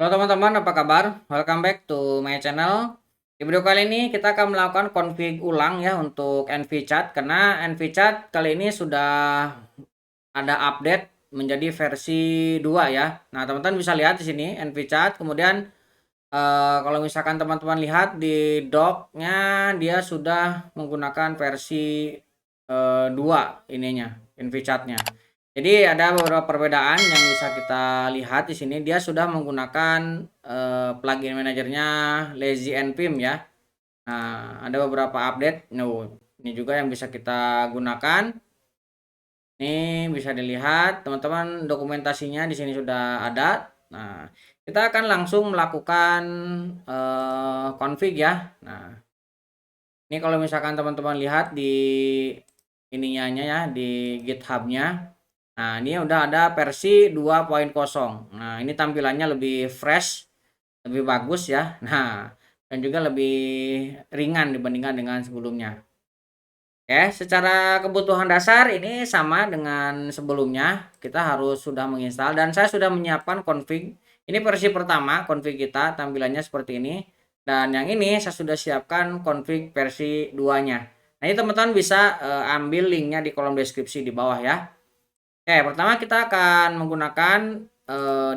Halo teman-teman, apa kabar? Welcome back to my channel. Di video kali ini kita akan melakukan config ulang ya untuk NVChat karena NVChat kali ini sudah ada update menjadi versi 2 ya. Nah, teman-teman bisa lihat di sini NVChat. Kemudian kalau misalkan teman-teman lihat di doc-nya dia sudah menggunakan versi 2 ininya, NVChat-nya. Jadi ada beberapa perbedaan yang bisa kita lihat di sini. Dia sudah menggunakan plugin manajernya Lazy npm ya. Nah, ada beberapa update. Nah, ini juga yang bisa kita gunakan. Ini bisa dilihat teman-teman, dokumentasinya di sini sudah ada. Nah, kita akan langsung melakukan config ya. Nah, ini kalau misalkan teman-teman lihat di ininya ya, di GitHub-nya. Nah, ini udah ada versi 2.0. Nah, ini tampilannya lebih fresh, lebih bagus ya. Nah, dan juga lebih ringan dibandingkan dengan sebelumnya. Oke, secara kebutuhan dasar ini sama dengan sebelumnya. Kita harus sudah menginstal dan saya sudah menyiapkan config. Ini versi pertama config kita, tampilannya seperti ini. Dan yang ini saya sudah siapkan config versi 2-nya. Nah, ini teman-teman bisa ambil linknya di kolom deskripsi di bawah ya. Oke, pertama kita akan menggunakan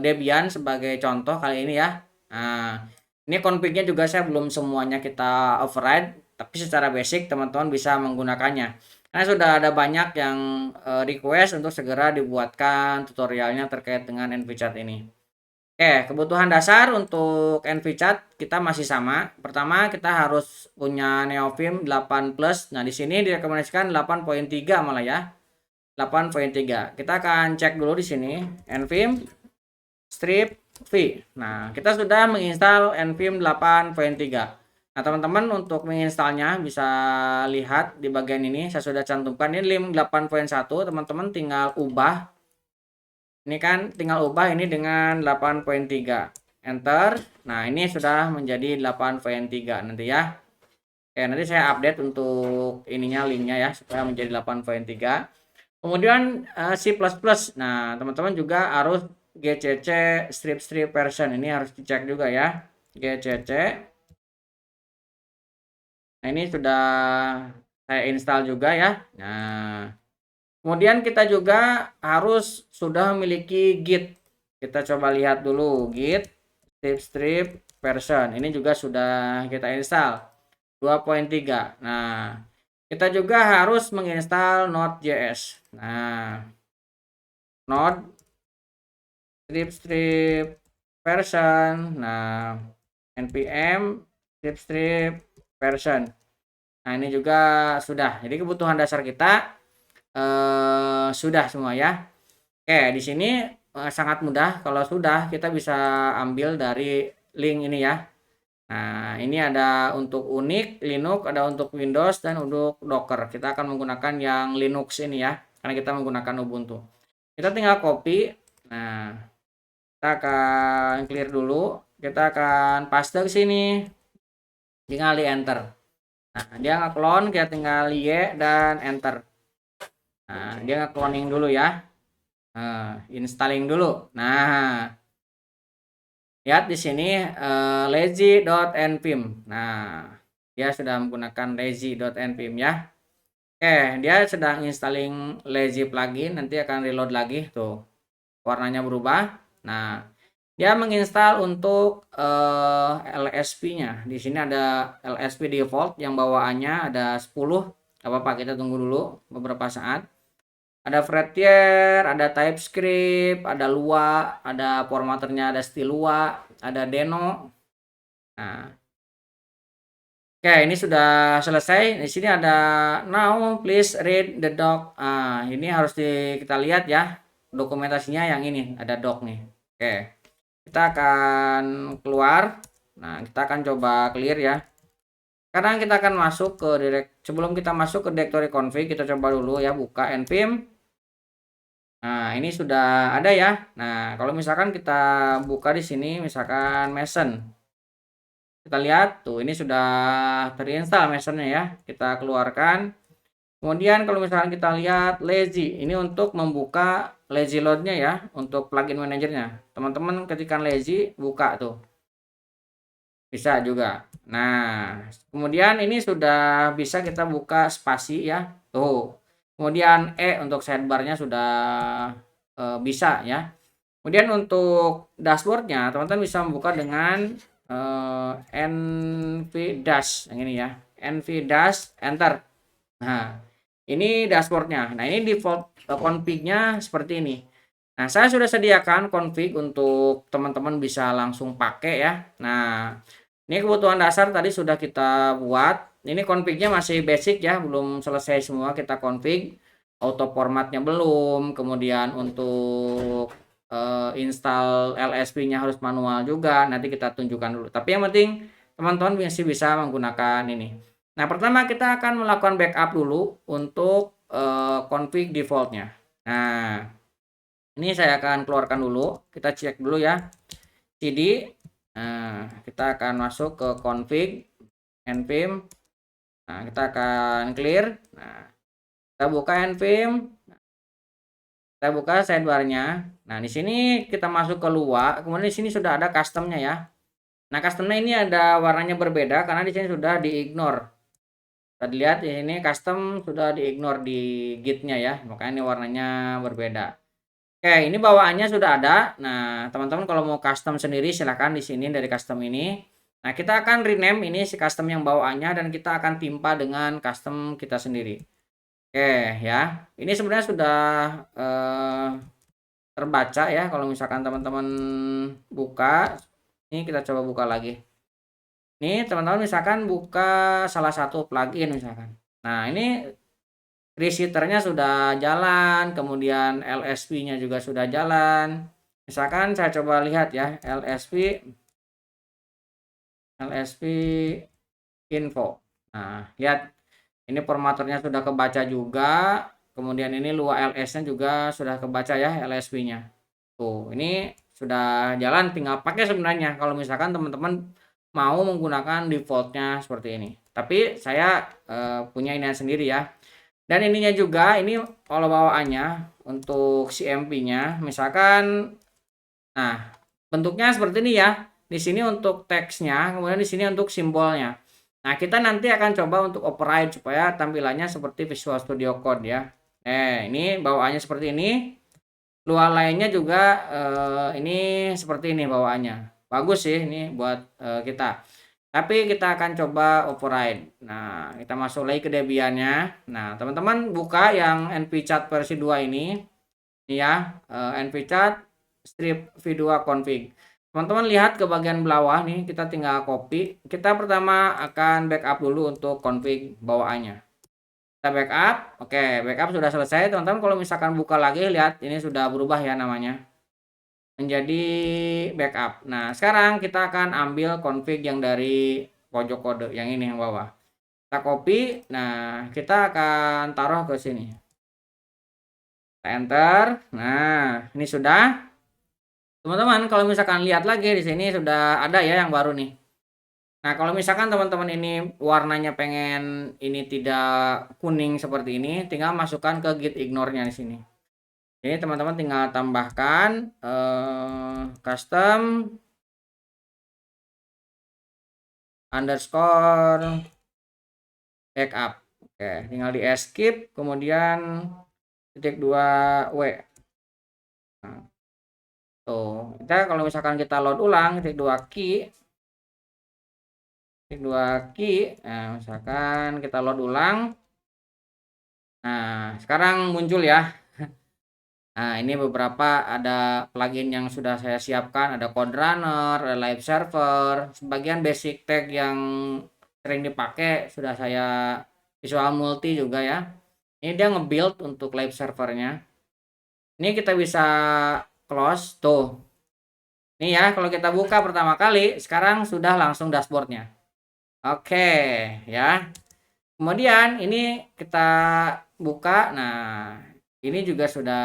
Debian sebagai contoh kali ini ya. Nah, ini config-nya juga saya belum semuanya kita override, tapi secara basic teman-teman bisa menggunakannya. Karena sudah ada banyak yang request untuk segera dibuatkan tutorialnya terkait dengan NVChat ini. Oke, kebutuhan dasar untuk NVChat kita masih sama. Pertama, kita harus punya Neofim 8 plus. Nah, di sini direkomendasikan 8.3 malah ya. 8.3. Kita akan cek dulu di sini nvim strip v. Nah, kita sudah menginstal nvim 8.3. Nah, teman-teman untuk menginstalnya bisa lihat di bagian ini saya sudah cantumkan ini link 8.1. Teman-teman tinggal ubah. Ini kan tinggal ubah ini dengan 8.3. Enter. Nah, ini sudah menjadi 8.3 nanti ya. Oke, nanti saya update untuk ininya linknya ya supaya menjadi 8.3. Kemudian C++. Nah, teman-teman juga harus GCC strip version. Ini harus dicek juga ya. GCC. Nah, ini sudah saya install juga ya. Nah, kemudian kita juga harus sudah memiliki Git. Kita coba lihat dulu Git strip version. Ini juga sudah kita install 2.3. Nah, kita juga harus menginstal Node.js. Nah, Node strip version. Nah, npm strip version. Nah, ini juga sudah. Jadi kebutuhan dasar kita sudah semua ya. Oke, di sini sangat mudah. Kalau sudah, kita bisa ambil dari link ini ya. Nah, ini ada untuk Unix, Linux, ada untuk Windows dan untuk Docker. Kita akan menggunakan yang Linux ini ya, karena kita menggunakan Ubuntu. Kita tinggal copy. Nah, kita akan clear dulu. Kita akan paste ke sini. Tinggal di enter. Nah, dia nge-clone, kita tinggal Y dan enter. Nah, dia nge-cloning dulu ya. Installing dulu. Nah, lihat di sini lazy.npm. Nah, dia sudah menggunakan lazy.npm ya. Oke, dia sedang installing lazy plugin, nanti akan reload lagi tuh. Warnanya berubah. Nah, dia menginstal untuk LSP-nya. Di sini ada LSP default yang bawaannya ada 10. Gak apa-apa, kita tunggu dulu beberapa saat. Ada Frontier, ada TypeScript, ada Lua, ada formatternya ada Stilua, ada Deno. Nah, oke, ini sudah selesai. Di sini ada now please read the doc. Ini harus kita lihat ya. Dokumentasinya yang ini, ada doc nih. Oke. Kita akan keluar. Nah, kita akan coba clear ya. Sekarang kita akan masuk ke sebelum kita masuk ke directory config, kita coba dulu ya buka npm. Nah, ini sudah ada ya. Nah, kalau misalkan kita buka di sini misalkan Mason. Kita lihat tuh ini sudah terinstall Masonnya ya. Kita keluarkan. Kemudian kalau misalkan kita lihat lazy, ini untuk membuka lazy load-nya ya, untuk plugin manajernya. Teman-teman ketikkan lazy, buka tuh. Bisa juga. Nah, kemudian ini sudah bisa kita buka spasi ya. Tuh. Kemudian untuk sidebar-nya sudah bisa ya. Kemudian untuk dashboard-nya, teman-teman bisa membuka dengan NV Dash yang ini ya. NV Dash enter. Nah, ini dashboardnya. Nah, ini default config-nya seperti ini. Nah, saya sudah sediakan config untuk teman-teman bisa langsung pakai ya. Nah, ini kebutuhan dasar tadi sudah kita buat. Ini config-nya masih basic ya, belum selesai semua kita config. Auto formatnya belum, kemudian untuk install LSP-nya harus manual juga. Nanti kita tunjukkan dulu. Tapi yang penting teman-teman masih bisa menggunakan ini. Nah, pertama kita akan melakukan backup dulu untuk config defaultnya. Nah, ini saya akan keluarkan dulu. Kita cek dulu ya. cd. Nah, kita akan masuk ke config npm. Nah, kita akan clear. Nah, kita buka npm. Kita buka sidebar-nya. Nah, di sini kita masuk ke luar. Kemudian di sini sudah ada custom-nya ya. Nah, custom-nya ini ada warnanya berbeda karena di sini sudah di-ignore. Kita lihat di sini custom sudah di-ignore di git-nya ya. Makanya ini warnanya berbeda. Oke, ini bawaannya sudah ada. Nah, teman-teman kalau mau custom sendiri silahkan di sini dari custom ini. Nah, kita akan rename ini si custom yang bawaannya dan kita akan timpa dengan custom kita sendiri. Oke, ya. Ini sebenarnya sudah terbaca ya kalau misalkan teman-teman buka. Ini kita coba buka lagi. Ini teman-teman misalkan buka salah satu plugin misalkan. Nah, ini receiver-nya sudah jalan, kemudian LSP-nya juga sudah jalan. Misalkan saya coba lihat ya, LSP info. Nah, lihat ini formaternya sudah kebaca juga. Kemudian ini luar LS-nya juga sudah kebaca ya, LSP-nya. Tuh, ini sudah jalan, tinggal pakai sebenarnya kalau misalkan teman-teman mau menggunakan defaultnya seperti ini. Tapi saya punya ini sendiri ya. Dan ininya juga, ini kalau bawaannya untuk CMP-nya, misalkan, nah bentuknya seperti ini ya. Di sini untuk teksnya, kemudian di sini untuk simbolnya. Nah, kita nanti akan coba untuk override supaya tampilannya seperti Visual Studio Code ya. Ini bawaannya seperti ini. Luar lainnya juga ini seperti ini bawaannya. Bagus sih ini buat kita. Tapi kita akan coba override. Nah, kita masuk lagi ke Debian-nya. Nah, teman-teman buka yang npchat versi 2 ini. Ini ya, npchat strip v2 config. Teman-teman lihat ke bagian bawah nih, kita tinggal copy. Kita pertama akan backup dulu untuk config bawaannya. Kita backup. Oke, backup sudah selesai. Teman-teman kalau misalkan buka lagi, lihat ini sudah berubah ya namanya. Menjadi backup. Nah, sekarang kita akan ambil config yang dari pojok kode yang ini yang bawah. Kita copy. Nah, kita akan taruh ke sini. Kita enter. Nah, ini sudah. Teman-teman, kalau misalkan lihat lagi di sini sudah ada ya yang baru nih. Nah, kalau misalkan teman-teman ini warnanya pengen ini tidak kuning seperti ini, tinggal masukkan ke git ignore-nya di sini. Ini teman-teman tinggal tambahkan custom underscore backup. Oke, tinggal di escape, kemudian titik 2 W. Nah, tuh, kita kalau misalkan kita load ulang titik 2 key, nah misalkan kita load ulang. Nah, sekarang muncul ya. Nah, ini beberapa ada plugin yang sudah saya siapkan, ada Code Runner, ada Live Server, sebagian basic tag yang sering dipakai sudah saya Visual Multi juga ya. Ini dia nge-build untuk live servernya. Ini kita bisa close tuh. Ini ya, kalau kita buka pertama kali, sekarang sudah langsung dashboardnya. Oke, ya. Kemudian ini kita buka. Nah, ini juga sudah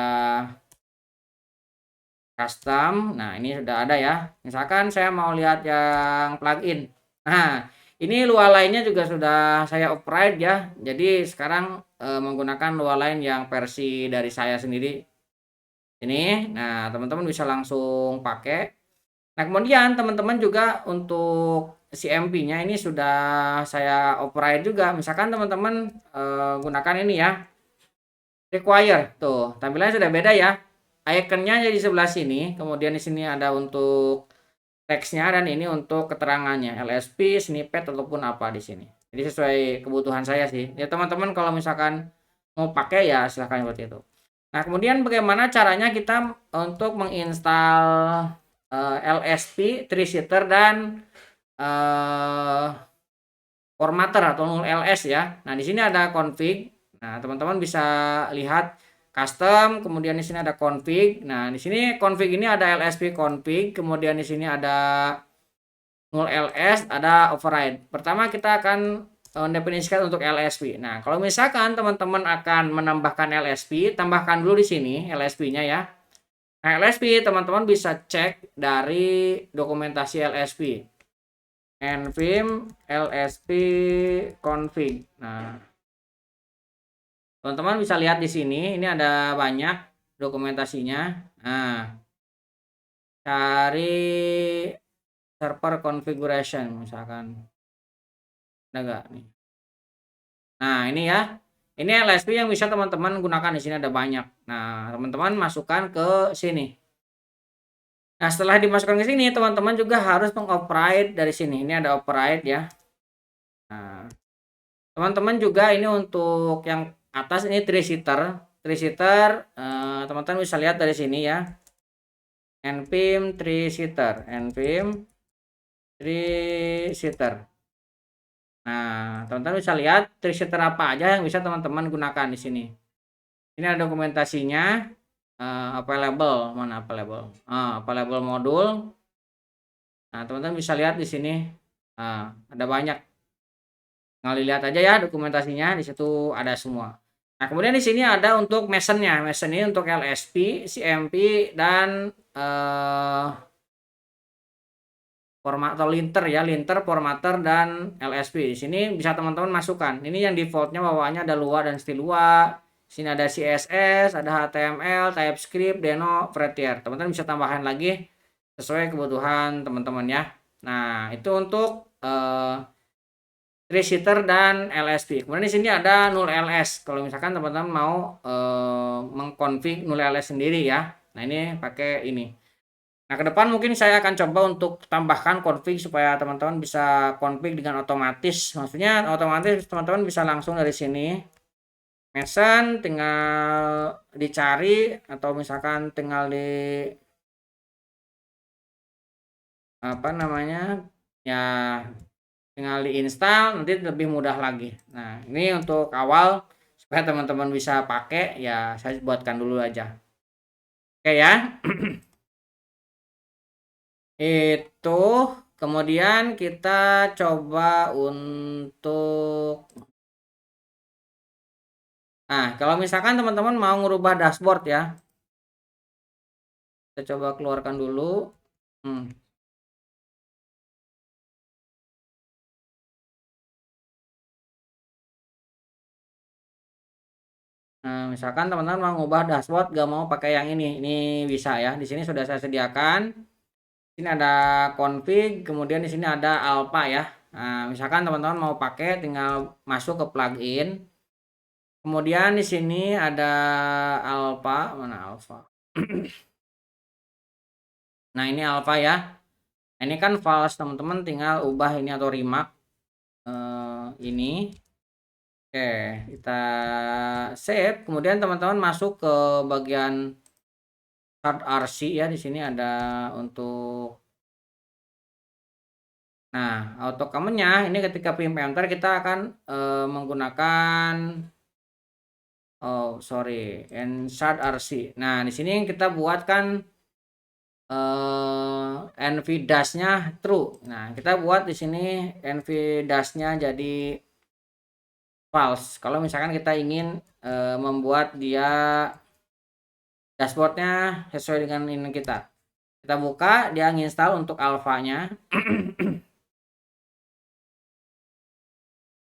custom. Nah, ini sudah ada ya. Misalkan saya mau lihat yang plugin. Nah, ini luar lainnya juga sudah saya override ya. Jadi sekarang menggunakan Lua lain yang versi dari saya sendiri ini. Nah, teman-teman bisa langsung pakai. Nah, kemudian teman-teman juga untuk si MP-nya ini sudah saya override juga. Misalkan teman-teman gunakan ini ya, require. Tuh, tampilannya sudah beda ya. Iconnya jadi sebelah sini, kemudian di sini ada untuk teksnya dan ini untuk keterangannya, LSP, snippet ataupun apa di sini. Jadi sesuai kebutuhan saya sih. Ya teman-teman kalau misalkan mau pakai ya silahkan seperti itu. Nah, kemudian bagaimana caranya kita untuk menginstal LSP, tree setter dan formatter atau null ls ya. Nah, di sini ada config. Nah, teman-teman bisa lihat custom, kemudian di sini ada config. Nah, di sini config ini ada lsp config, kemudian di sini ada null ls, ada override. Pertama kita akan mendefinisikan untuk lsp. Nah, kalau misalkan teman-teman akan menambahkan lsp, tambahkan dulu di sini lsp-nya ya. Nah, lsp teman-teman bisa cek dari dokumentasi lsp. nvim lsp config. Nah, teman-teman bisa lihat di sini, ini ada banyak dokumentasinya. Nah, cari server configuration misalkan. Ada nggak nih? Nah, ini ya. Ini LSP yang bisa teman-teman gunakan di sini ada banyak. Nah, teman-teman masukkan ke sini. Nah, setelah dimasukkan ke sini, teman-teman juga harus mengoperate dari sini. Ini ada operate ya. Nah, teman-teman juga ini untuk yang atas ini tree setter. Tree setter, teman-teman bisa lihat dari sini ya. npim tree setter, npim tree setter. Nah, teman-teman bisa lihat tree setter apa aja yang bisa teman-teman gunakan di sini. Ini ada dokumentasinya, available, mana available? Available modul. Nah, teman-teman bisa lihat di sini. Ada banyak. Tinggal dilihat aja ya dokumentasinya, di situ ada semua. Nah, kemudian di sini ada untuk mesennya. Mesen ini untuk LSP, CMP dan format atau linter ya, linter, formatter dan LSP. Di sini bisa teman-teman masukkan. Ini yang defaultnya bawaannya ada Lua dan Stilua. Sini ada CSS, ada HTML, TypeScript, Deno, Prettier. Teman-teman bisa tambahkan lagi sesuai kebutuhan teman-teman ya. Nah, itu untuk tree setter dan LSP. Kemudian di sini ada null ls. Kalau misalkan teman-teman mau mengkonfig null ls sendiri ya. Nah, ini pakai ini. Nah, ke depan mungkin saya akan coba untuk tambahkan config supaya teman-teman bisa config dengan otomatis. Maksudnya otomatis teman-teman bisa langsung dari sini. Mesin tinggal dicari atau misalkan tinggal di apa namanya? Ya tinggal diinstal, nanti lebih mudah lagi. Nah, ini untuk awal supaya teman-teman bisa pakai ya saya buatkan dulu aja. Oke ya. Itu kemudian kita coba untuk kalau misalkan teman-teman mau ngubah dashboard ya, kita coba keluarkan dulu. Nah, misalkan teman-teman mau ngubah dashboard gak mau pakai yang ini bisa ya. Di sini sudah saya sediakan. Ini ada config, kemudian di sini ada alpha ya. Nah, misalkan teman-teman mau pakai tinggal masuk ke plugin. Kemudian di sini ada alpha, mana alpha? Nah, ini alpha ya. Ini kan files teman-teman tinggal ubah ini atau remark ini. Oke, kita save. Kemudian teman-teman masuk ke bagian start RC ya. Di sini ada untuk auto comment-nya ini ketika pin enter kita akan menggunakan insert RC. Nah, di sini kita buatkan nv dash-nya true. Nah, kita buat di sini nv dash-nya jadi false. Kalau misalkan kita ingin membuat dia dashboardnya sesuai dengan ini kita buka, dia nginstal untuk alfanya.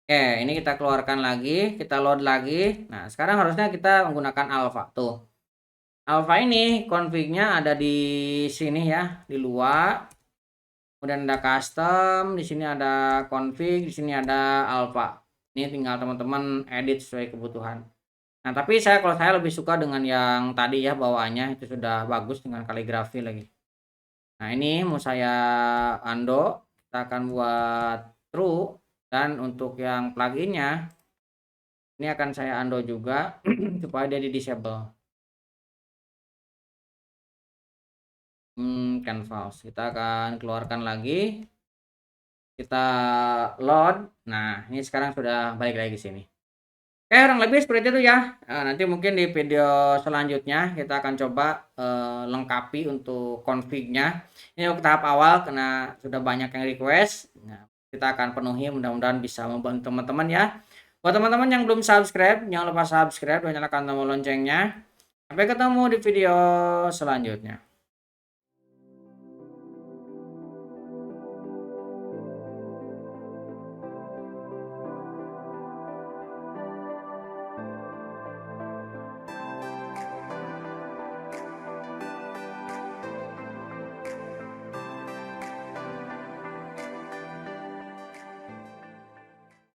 Oke, ini kita keluarkan lagi, kita load lagi. Nah, sekarang harusnya kita menggunakan Alpha tuh. Alpha ini config-nya ada di sini ya, di luar. Kemudian ada custom, di sini ada config, di sini ada Alpha. Ini tinggal teman-teman edit sesuai kebutuhan. Nah, tapi kalau saya lebih suka dengan yang tadi ya, bawaannya itu sudah bagus dengan kaligrafi lagi. Nah, ini mau saya undo, kita akan buat true, dan untuk yang pluginnya ini akan saya undo juga supaya dia di disable. Canvas kita akan keluarkan lagi, kita load. Nah, ini sekarang sudah balik lagi ke sini. Kurang lebih seperti itu ya. Nanti mungkin di video selanjutnya kita akan coba lengkapi untuk config-nya. Ini untuk tahap awal karena sudah banyak yang request. Nah, kita akan penuhi, mudah-mudahan bisa membantu teman-teman ya. Buat teman-teman yang belum subscribe, jangan lupa subscribe dan nyalakan tombol loncengnya. Sampai ketemu di video selanjutnya.